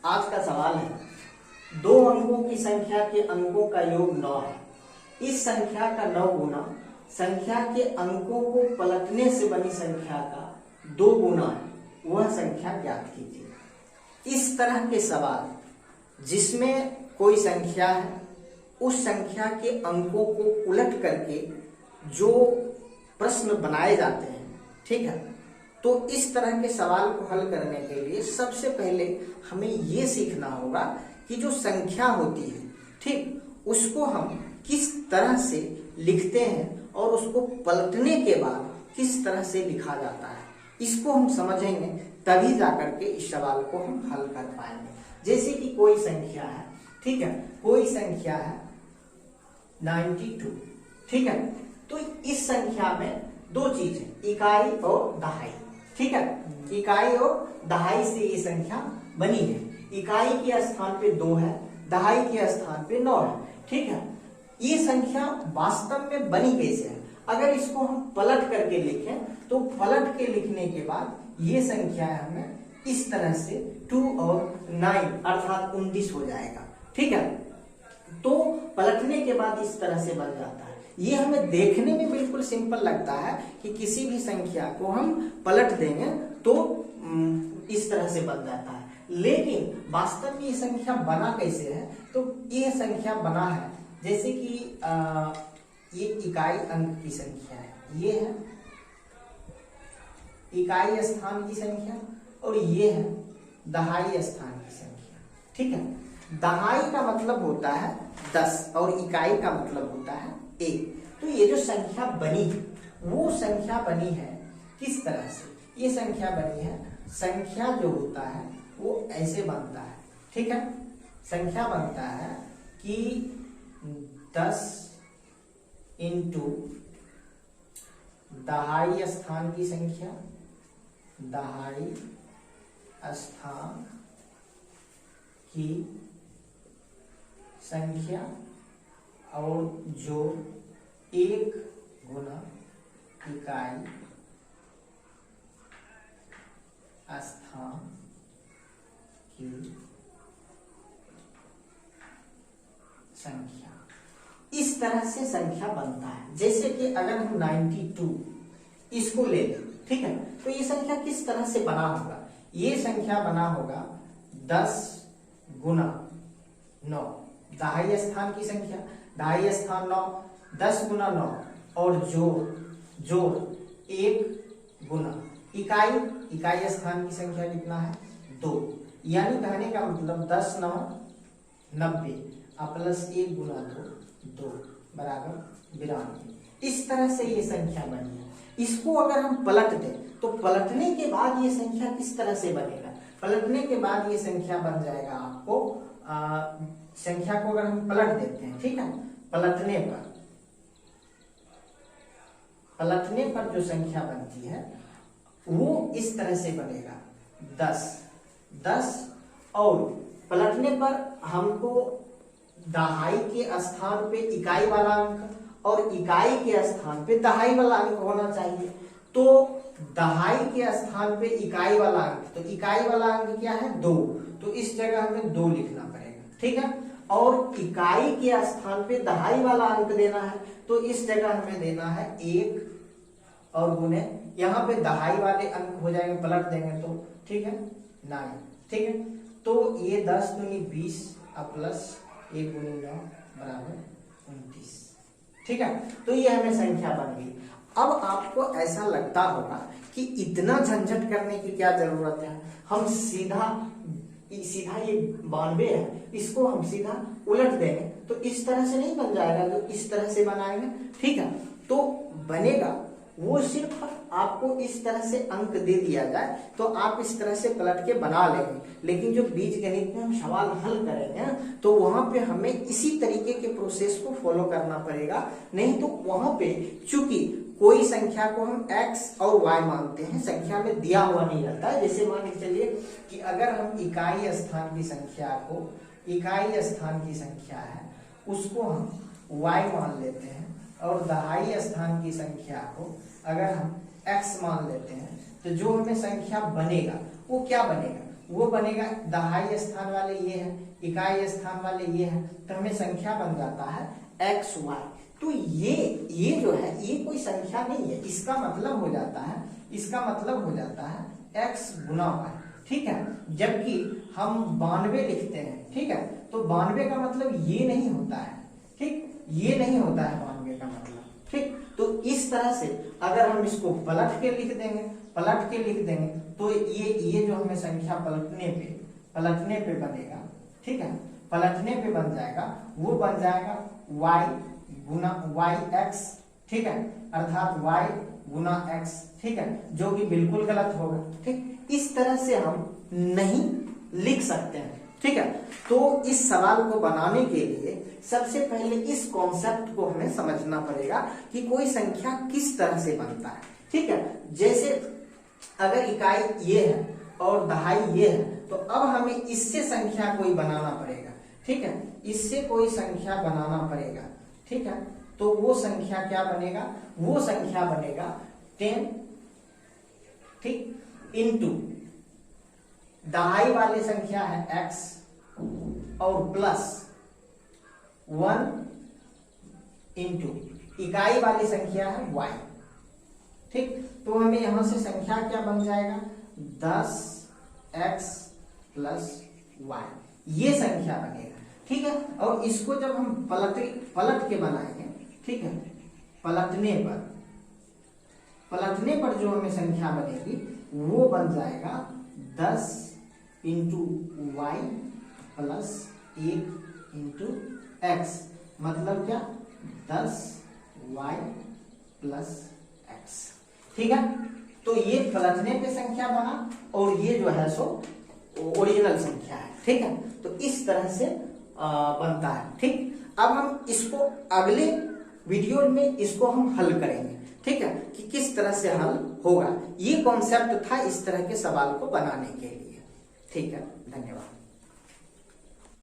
आज का सवाल है 2 अंकों की संख्या के अंकों का योग 9 है। इस संख्या का 9 गुना संख्या के अंकों को पलटने से बनी संख्या का 2 गुना है, वह संख्या ज्ञात कीजिए। इस तरह के सवाल जिसमें कोई संख्या है, उस संख्या के अंकों को उलट करके जो प्रश्न बनाए जाते हैं, ठीक है, तो इस तरह के सवाल को हल करने के लिए सबसे पहले हमें ये सीखना होगा कि जो संख्या होती है, ठीक, उसको हम किस तरह से लिखते हैं और उसको पलटने के बाद किस तरह से लिखा जाता है। इसको हम समझेंगे तभी जाकर के इस सवाल को हम हल कर पाएंगे। जैसे कि कोई संख्या है, ठीक है, कोई संख्या है 92, ठीक है, तो इस संख्या में 2 चीज है, इकाई और दहाई, ठीक है, इकाई और दहाई से ये संख्या बनी है। इकाई के स्थान पे 2 है, दहाई के स्थान पे 9 है, ठीक है। ये संख्या वास्तव में बनी कैसे है? अगर इसको हम पलट करके लिखें तो पलट के लिखने के बाद ये संख्या हमें इस तरह से 2 और 9 अर्थात 19 हो जाएगा, ठीक है। तो पलटने के बाद इस तरह से बन जाता है। ये हमें देखने में बिल्कुल सिंपल लगता है कि किसी भी संख्या को हम पलट देंगे तो इस तरह से बन जाता है, लेकिन वास्तव में ये संख्या बना कैसे है? तो ये संख्या बना है जैसे कि ये इकाई अंक की संख्या है, ये है इकाई स्थान की संख्या और ये है दहाई स्थान की संख्या, ठीक है। दहाई का मतलब होता है 10 और इकाई का मतलब होता है 1। तो ये जो संख्या बनी है वो संख्या बनी है किस तरह से? ये संख्या बनी है, संख्या जो होता है वो ऐसे बनता है, ठीक है। संख्या बनता है कि 10 इंटू दहाई स्थान की संख्या, दहाई स्थान की संख्या और जो 1 गुना इकाई स्थान की संख्या। इस तरह से संख्या बनता है। जैसे कि अगर हम 92 इसको ले लें, ठीक है, तो ये संख्या किस तरह से बना होगा? ये संख्या बना होगा 10 गुना 9, दहाई स्थान की संख्या, दहाई स्थान 9, 10 गुना 9 और जोड़ 1 गुना इकाई स्थान की संख्या कितना है? 2। यानी कहने का मतलब 10 9 90 प्लस 1 गुना 2 बराबर 92। इस तरह से ये संख्या बनी है। इसको अगर हम पलट दें तो पलटने के बाद ये संख्या किस तरह से बनेगा? पलटने के बाद ये संख्या बन जाएगा आपको संख्या को अगर हम पलट देते हैं, ठीक है, पलटने पर जो संख्या बनती है वो इस तरह से बनेगा 10 और पलटने पर हमको दहाई के स्थान पे इकाई वाला अंक और इकाई के स्थान पे दहाई वाला अंक होना चाहिए। तो दहाई के स्थान पे इकाई वाला अंक, तो इकाई वाला अंक क्या है? 2, तो इस जगह हमें 2 लिखना पड़ेगा, ठीक है। और इकाई के स्थान पे दहाई वाला अंक देना है तो इस जगह हमें देना है 1 और गुने, यहाँ पे दहाई वाले अंक हो जाएंगे, पलट देंगे तो, ठीक है, 9, ठीक है। तो ये 10 दूनी 20 प्लस 1 गुनी 9 बराबर 29, ठीक है। तो ये हमें संख्या बन गई। अब आपको ऐसा लगता होगा कि इतना झंझट करने की क्या जरूरत है? हम सीधा ये 92 है, इसको हम सीधा उलट देंगे तो इस तरह से नहीं बन जाएगा, तो इस तरह से बनाएंगे, ठीक है। तो बनेगा वो सिर्फ आपको इस तरह से अंक दे दिया जाए तो आप इस तरह से पलट के बना लेंगे, लेकिन जो बीज गणित में हम सवाल हल करेंगे तो वहां पे हमें इसी तरीके के प्रोसेस को फॉलो करना पड़ेगा। नहीं तो वहां पे चूंकि कोई संख्या को हम x और y मानते हैं, संख्या में दिया हुआ नहीं रहता है। जैसे मान के चलिए कि अगर हम इकाई स्थान की संख्या है उसको हम y मान लेते हैं और दहाई स्थान की संख्या को अगर हम x मान लेते हैं तो जो हमें संख्या बनेगा वो क्या बनेगा? वो बनेगा, दहाई स्थान वाले ये है, इकाई स्थान वाले ये है, तो हमें संख्या बन जाता है एक्स वाई। तो ये जो है ये कोई संख्या नहीं है, इसका मतलब हो जाता है एक्स गुना वाई, ठीक है। जबकि हम 92 लिखते हैं, ठीक है, तो 92 का मतलब ये नहीं होता है, ठीक, ये नहीं होता है 92 का मतलब, ठीक। तो इस तरह से अगर हम इसको पलट के लिख देंगे तो ये जो हमें संख्या पलटने पे बनेगा, ठीक है, पलटने पे बन जाएगा, वो बन जाएगा y गुना वाई एक्स, ठीक है, अर्थात y गुना x, ठीक है, जो कि बिल्कुल गलत होगा, ठीक। इस तरह से हम नहीं लिख सकते हैं, ठीक है। तो इस सवाल को बनाने के लिए सबसे पहले इस कॉन्सेप्ट को हमें समझना पड़ेगा कि कोई संख्या किस तरह से बनता है, ठीक है। जैसे अगर इकाई ये है और दहाई ये है, तो अब हमें इससे संख्या कोई बनाना पड़ेगा, ठीक है, इससे कोई संख्या बनाना पड़ेगा, ठीक है। तो वो संख्या क्या बनेगा, वो संख्या बनेगा 10, ठीक, इंटू दहाई वाली संख्या है x और प्लस 1 इंटू इकाई वाली संख्या है y, ठीक। तो हमें यहां से संख्या क्या बन जाएगा 10x प्लस y, ये संख्या बनेगा, ठीक है। और इसको जब हम पलट के बनाएंगे, ठीक है, पलटने पर जो हमें संख्या बनेगी वो बन जाएगा 10 into y plus 1 into x, मतलब क्या 10y प्लस एक्स, ठीक है। तो ये पलटने पे संख्या बना और ये जो है सो ओरिजिनल संख्या है, ठीक है। तो इस तरह से बनता है, ठीक। अब हम इसको अगले वीडियो में इसको हम हल करेंगे, ठीक है, कि किस तरह से हल होगा। ये कॉन्सेप्ट था इस तरह के सवाल को बनाने के लिए, ठीक है। धन्यवाद।